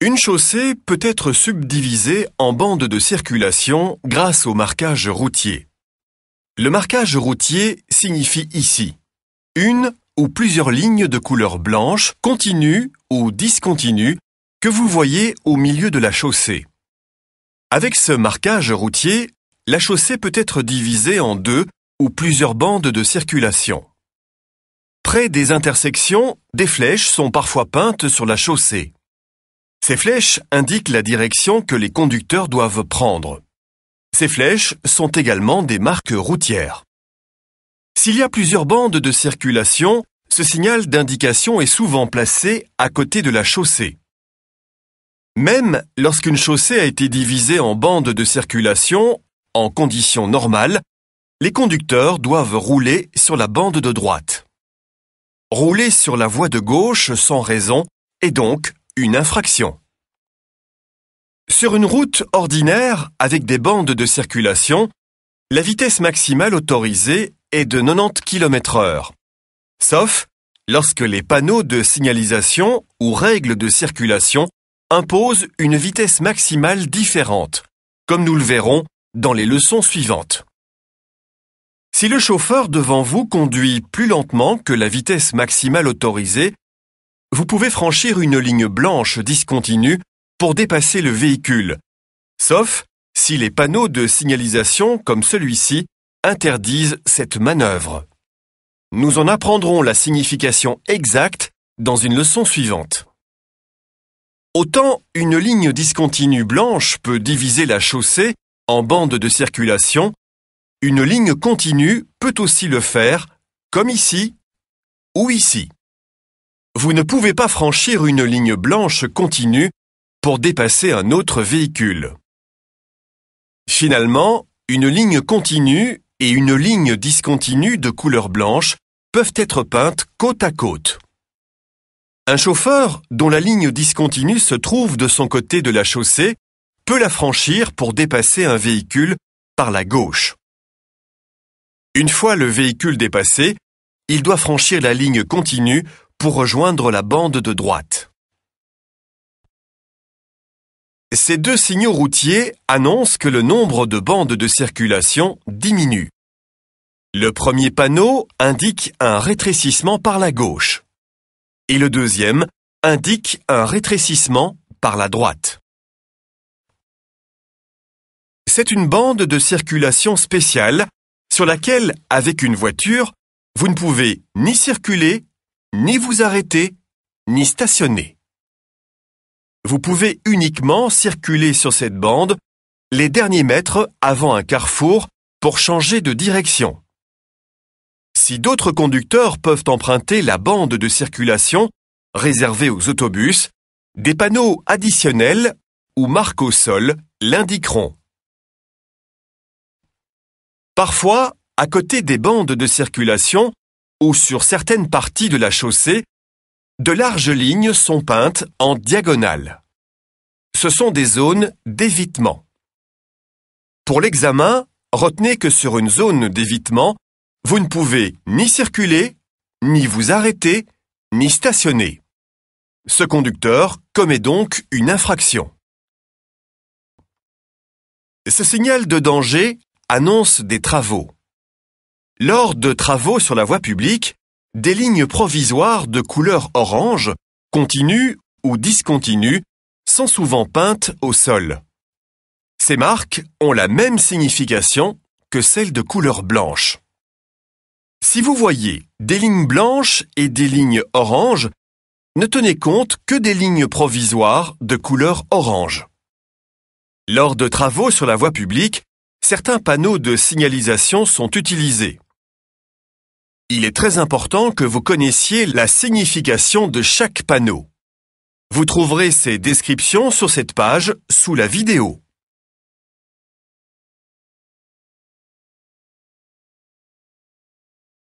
Une chaussée peut être subdivisée en bandes de circulation grâce au marquage routier. Le marquage routier signifie ici une ou plusieurs lignes de couleur blanche continues ou discontinues que vous voyez au milieu de la chaussée. Avec ce marquage routier, la chaussée peut être divisée en deux ou plusieurs bandes de circulation. Près des intersections, des flèches sont parfois peintes sur la chaussée. Ces flèches indiquent la direction que les conducteurs doivent prendre. Ces flèches sont également des marques routières. S'il y a plusieurs bandes de circulation, ce signal d'indication est souvent placé à côté de la chaussée. Même lorsqu'une chaussée a été divisée en bandes de circulation, en conditions normales, les conducteurs doivent rouler sur la bande de droite. Rouler sur la voie de gauche sans raison est donc une infraction. Sur une route ordinaire avec des bandes de circulation, la vitesse maximale autorisée est de 90 km/h, sauf lorsque les panneaux de signalisation ou règles de circulation imposent une vitesse maximale différente, comme nous le verrons dans les leçons suivantes. Si le chauffeur devant vous conduit plus lentement que la vitesse maximale autorisée, vous pouvez franchir une ligne blanche discontinue pour dépasser le véhicule, sauf si les panneaux de signalisation comme celui-ci interdisent cette manœuvre. Nous en apprendrons la signification exacte dans une leçon suivante. Autant une ligne discontinue blanche peut diviser la chaussée en bandes de circulation, une ligne continue peut aussi le faire, comme ici ou ici. Vous ne pouvez pas franchir une ligne blanche continue pour dépasser un autre véhicule. Finalement, une ligne continue et une ligne discontinue de couleur blanche peuvent être peintes côte à côte. Un chauffeur dont la ligne discontinue se trouve de son côté de la chaussée peut la franchir pour dépasser un véhicule par la gauche. Une fois le véhicule dépassé, il doit franchir la ligne continue pour rejoindre la bande de droite. Ces deux signaux routiers annoncent que le nombre de bandes de circulation diminue. Le premier panneau indique un rétrécissement par la gauche et le deuxième indique un rétrécissement par la droite. C'est une bande de circulation spéciale sur laquelle, avec une voiture, vous ne pouvez ni circuler, ni vous arrêter, ni stationner. Vous pouvez uniquement circuler sur cette bande les derniers mètres avant un carrefour pour changer de direction. Si d'autres conducteurs peuvent emprunter la bande de circulation réservée aux autobus, des panneaux additionnels ou marques au sol l'indiqueront. Parfois, à côté des bandes de circulation ou sur certaines parties de la chaussée, de larges lignes sont peintes en diagonale. Ce sont des zones d'évitement. Pour l'examen, retenez que sur une zone d'évitement, vous ne pouvez ni circuler, ni vous arrêter, ni stationner. Ce conducteur commet donc une infraction. Ce signal de danger annonce des travaux. Lors de travaux sur la voie publique, des lignes provisoires de couleur orange, continues ou discontinues, sont souvent peintes au sol. Ces marques ont la même signification que celles de couleur blanche. Si vous voyez des lignes blanches et des lignes oranges, ne tenez compte que des lignes provisoires de couleur orange. Lors de travaux sur la voie publique, certains panneaux de signalisation sont utilisés. Il est très important que vous connaissiez la signification de chaque panneau. Vous trouverez ces descriptions sur cette page sous la vidéo.